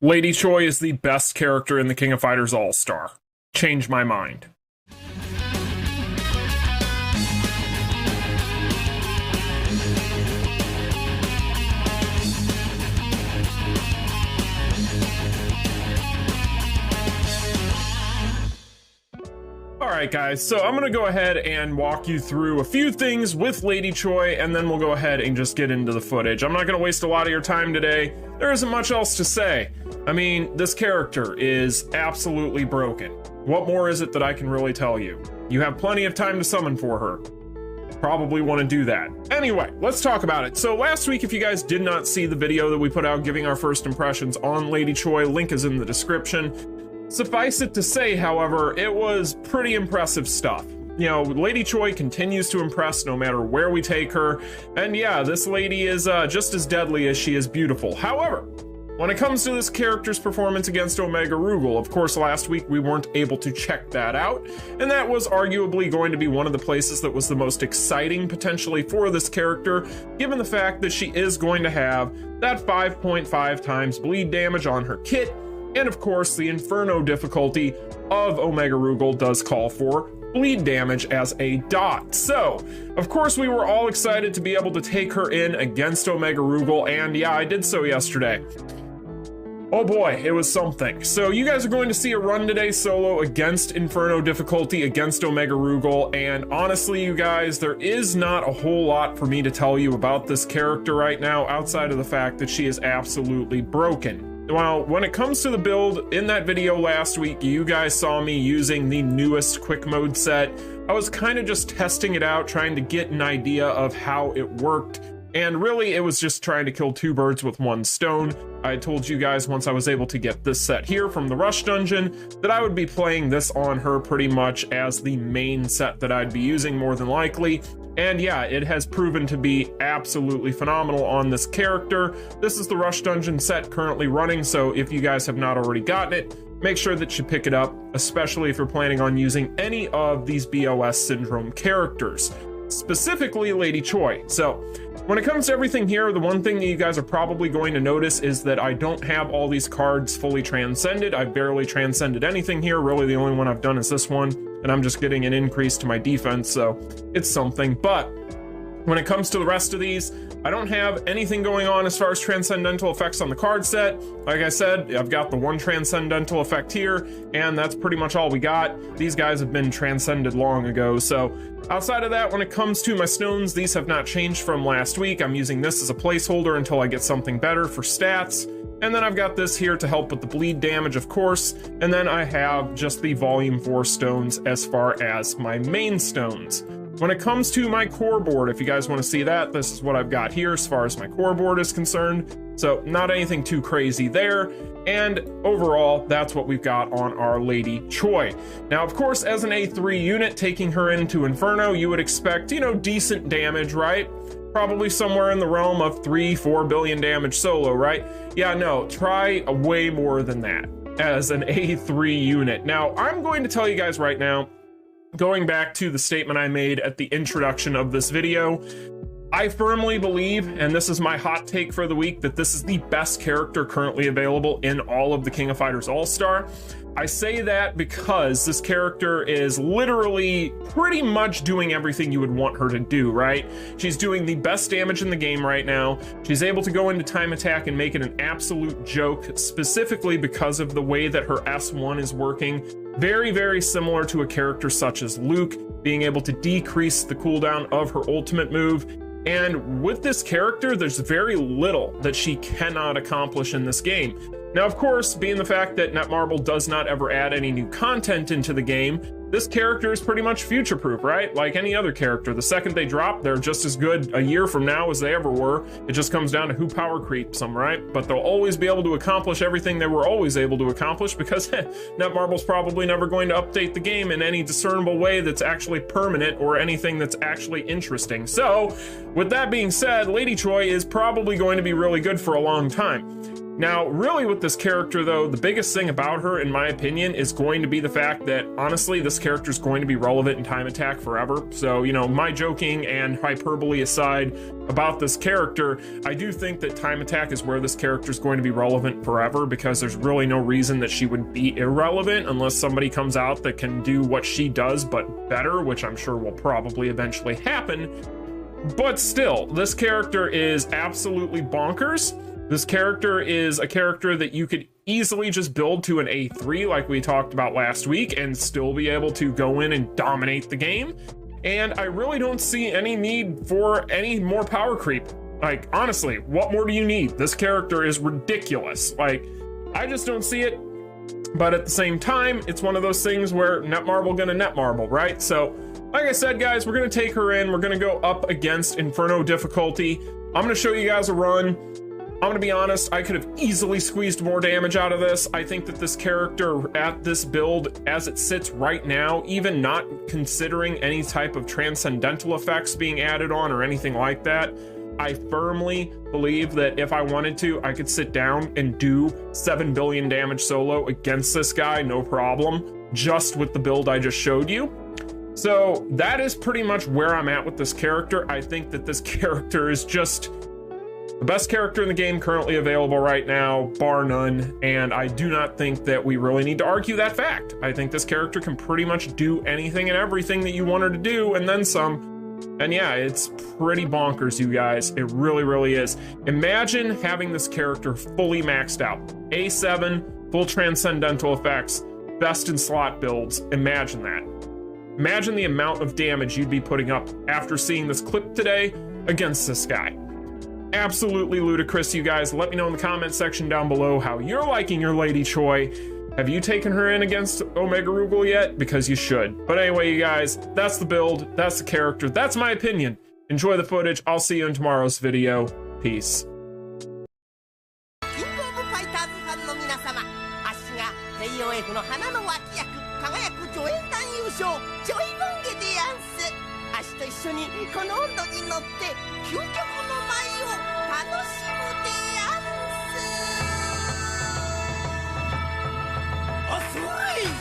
Lady Choi is the best character in the King of Fighters All-Star. Change my mind. Alright guys, so I'm gonna go ahead and walk you through a few things with Lady Choi, and then we'll go ahead and just get into the footage. I'm not gonna waste a lot of your time today. There isn't much else to say. I mean, this character is absolutely broken. What more is it that I can really tell you? You have plenty of time to summon for her. Probably want to do that. Anyway, let's talk about it. So last week, if you guys did not see the video that we put out giving our first impressions on Lady Choi, link is in the description. Suffice it to say, however, it was pretty impressive stuff. You know, Lady Choi continues to impress no matter where we take her. And yeah, this lady is just as deadly as she is beautiful. However, when it comes to this character's performance against Omega Rugal, of course, last week we weren't able to check that out, and that was arguably going to be one of the places that was the most exciting potentially for this character, given the fact that she is going to have that 5.5 times bleed damage on her kit, and of course the Inferno difficulty of Omega Rugal does call for bleed damage as a dot. So, of course, we were all excited to be able to take her in against Omega Rugal, and yeah, I did so yesterday. Oh boy, it was something. So you guys are going to see a run today solo against Inferno difficulty against Omega Rugal, and honestly, you guys, there is not a whole lot for me to tell you about this character right now outside of the fact that she is absolutely broken. Well, when it comes to the build, in that video last week, you guys saw me using the newest quick mode set. I was kind of just testing it out, trying to get an idea of how it worked. And really, it was just trying to kill two birds with one stone. I told you guys once I was able to get this set here from the Rush Dungeon that I would be playing this on her pretty much as the main set that I'd be using more than likely. And yeah, it has proven to be absolutely phenomenal on this character. This is the Rush Dungeon set currently running, so if you guys have not already gotten it, make sure that you pick it up, especially if you're planning on using any of these BOS syndrome characters, specifically Lady Choi. So when it comes to everything here, the one thing that you guys are probably going to notice is that I don't have all these cards fully transcended. I've barely transcended anything here. Really, the only one I've done is this one, and I'm just getting an increase to my defense, so it's something. But when it comes to the rest of these, I don't have anything going on as far as transcendental effects on the card set. Like I said, I've got the one transcendental effect here, and that's pretty much all we got. These guys have been transcended long ago, so outside of that, when it comes to my stones, these have not changed from last week. I'm using this as a placeholder until I get something better for stats. And then I've got this here to help with the bleed damage, of course. And then I have just the volume 4 stones as far as my main stones. When it comes to my core board, if you guys want to see that, this is what I've got here as far as my core board is concerned. So not anything too crazy there. And overall, that's what we've got on our Lady Choi. Now, of course, as an A3 unit, taking her into Inferno, you would expect, you know, decent damage, right? Probably somewhere in the realm of 3-4 billion damage solo, right? Yeah, no, try way more than that as an A3 unit. Now, I'm going to tell you guys right now, going back to the statement I made at the introduction of this video, I firmly believe, and this is my hot take for the week, that this is the best character currently available in all of the King of Fighters All-Star. I say that because this character is literally pretty much doing everything you would want her to do, right? She's doing the best damage in the game right now. She's able to go into time attack and make it an absolute joke, specifically because of the way that her S1 is working. Very, very similar to a character such as Luke, being able to decrease the cooldown of her ultimate move. And with this character, there's very little that she cannot accomplish in this game. Now, of course, being the fact that Netmarble does not ever add any new content into the game, this character is pretty much future-proof, right? Like any other character. The second they drop, they're just as good a year from now as they ever were. It just comes down to who power creeps them, right? But they'll always be able to accomplish everything they were always able to accomplish because Netmarble's probably never going to update the game in any discernible way that's actually permanent or anything that's actually interesting. So, with that being said, Lady Choi is probably going to be really good for a long time. Now, really with this character though, the biggest thing about her, in my opinion, is going to be the fact that, honestly, this character is going to be relevant in Time Attack forever. So, you know, my joking and hyperbole aside about this character, I do think that Time Attack is where this character is going to be relevant forever, because there's really no reason that she would be irrelevant unless somebody comes out that can do what she does but better, which I'm sure will probably eventually happen. But still, this character is absolutely bonkers. This character is a character that you could easily just build to an A3 like we talked about last week and still be able to go in and dominate the game. And I really don't see any need for any more power creep. Like, honestly, what more do you need? This character is ridiculous. Like, I just don't see it. But at the same time, it's one of those things where Netmarble gonna Netmarble, right? So, like I said, guys, we're gonna take her in. We're gonna go up against Inferno difficulty. I'm gonna show you guys a run. I'm gonna be honest, I could have easily squeezed more damage out of this. I think that this character at this build, as it sits right now, even not considering any type of transcendental effects being added on or anything like that, I firmly believe that if I wanted to, I could sit down and do 7 billion damage solo against this guy, no problem, just with the build I just showed you. So that is pretty much where I'm at with this character. I think that this character is just the best character in the game currently available right now, bar none, and I do not think that we really need to argue that fact. I think this character can pretty much do anything and everything that you want her to do, and then some. And yeah, it's pretty bonkers, you guys. It really, really is. Imagine having this character fully maxed out. A7, full transcendental effects, best in slot builds. Imagine that. Imagine the amount of damage you'd be putting up after seeing this clip today against this guy. Absolutely ludicrous, you guys. Let me know in the comment section down below how you're liking your Lady Choi. Have you taken her in against Omega Rugal yet? Because you should. But anyway, you guys, that's the build, that's the character, that's my opinion. Enjoy the footage. I'll see you in tomorrow's video. Peace.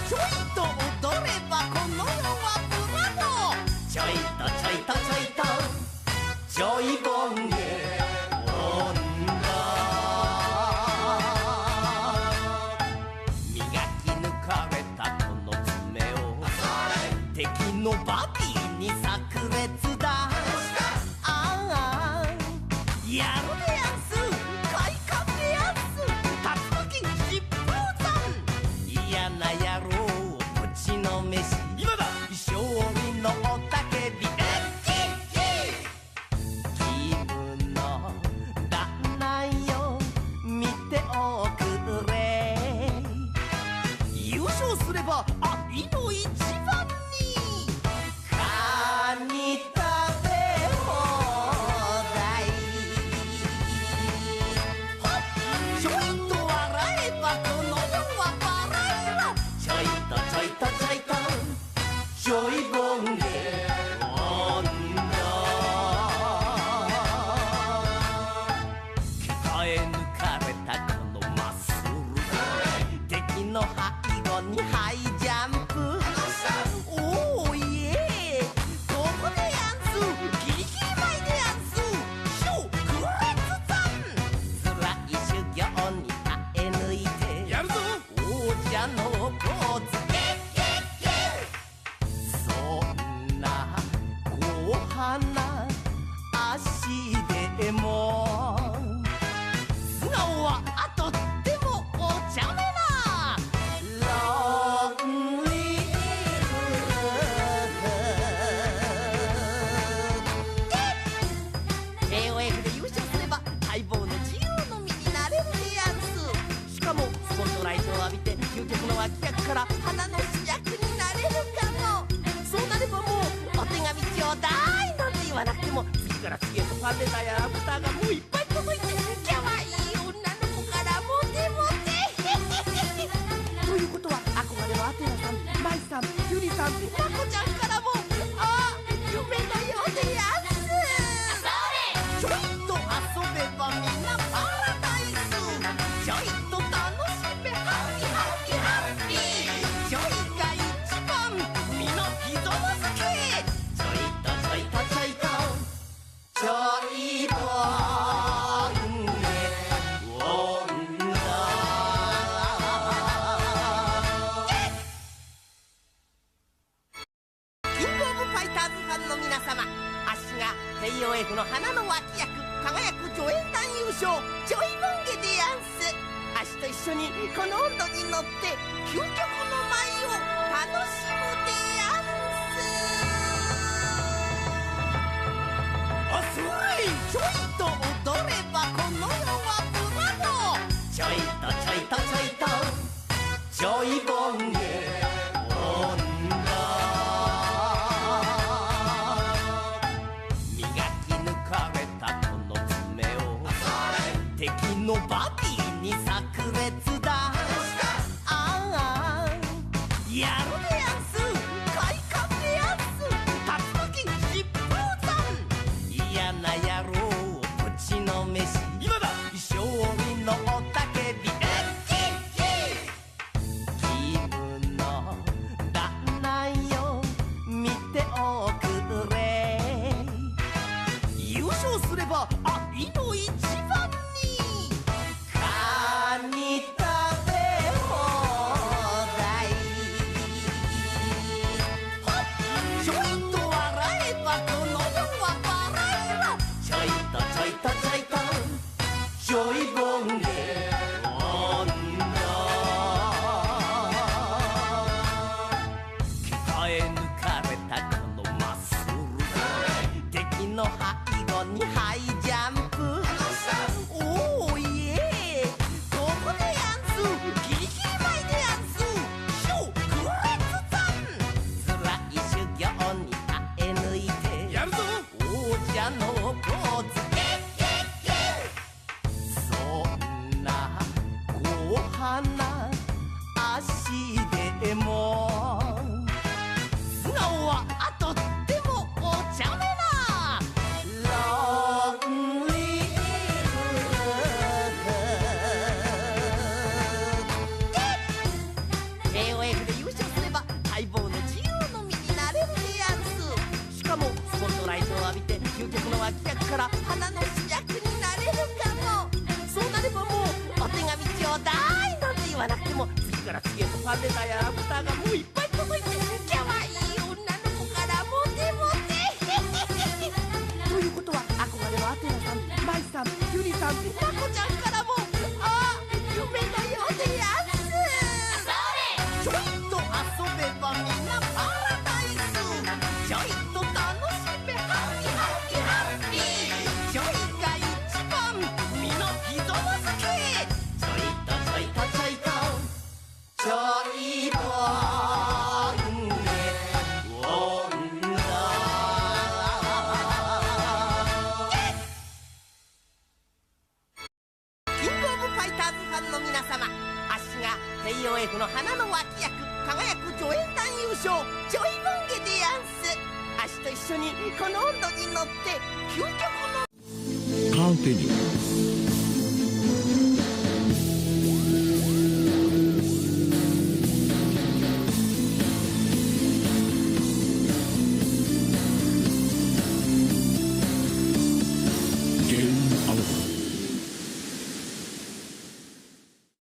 ちょいと踊ればこの世はブラボーちょいとちょいとちょいとちょいボンゲ女磨き抜かれたこの爪を敵のバディに炸裂だああやるでやんす快感でやんす竜巻疾風山嫌な野郎ちの飯今だ勝利のおたけび気分の旦那よ見ておくれ優勝すれば愛の一番にカニ食べ放題ちょいと笑えばこの世は笑えばちょいとちょいとちょいとちょいボンゲ鍛え抜かれたこのマッスル敵の背後にハイジャンプおーいえここでやんすギリギリ前でやんす超クレツさん辛い修行に耐え抜いてやるぞ王者のポーズそんな硬派な足でも素顔は後でもお茶目なロンリーKOF で優勝すれば待望の自由の身になれるでやんすしかもスポットライトを浴びて究極の脇役から花の主役になれるかもそうなればもうお手紙ちょうだいなんて言わなくても次から次へとファンレターやアフターがもういっぱい届いてキャワイイ女の子からモテモテということは憧れのアテナさんマイさんユリさんマコちゃんからもあ夢のようでやんすちょいと遊べばみんなパラダイスち FF の花の脇役輝く助演男優賞ちょいボンゲでやんす。足と一緒にこの温度に乗って究極の舞を楽しむでやんす。あすごいちょいと踊ればこの世はブラボー。ちょいとちょいとちょいとちょいボンゲのバディに炸裂だ。ああやるでやんす快感でやんす。竜巻疾風山嫌な野郎ぶちのめし今だ勝利の雄たけび気分の旦那よ見ておくれ。優勝すれば愛の一番から花の主役になれるかも。そうなればもうお手紙ちょうだいなんて言わなくても次から次へとファンレターやラブターがもういっぱい届いてキャワイイ女の子からモテモテということは憧れのアテナさん、マイさん、ユリさん、マコちゃんからも夢のようでやんす。ちょいと遊べばみんなパラダイス。ちょいと楽しめハッピーハッピーハッピー。ちょいが一番みのひぞまずけ。ちょいとちょいとちょいとちょいボンゲ女。キングオブファイターズファンの皆様、あっしが帝王 F の花の脇役輝く助演男優賞ちょいボンゲでやんす。あっしと一緒にこの温度に乗って究極のカンティニュー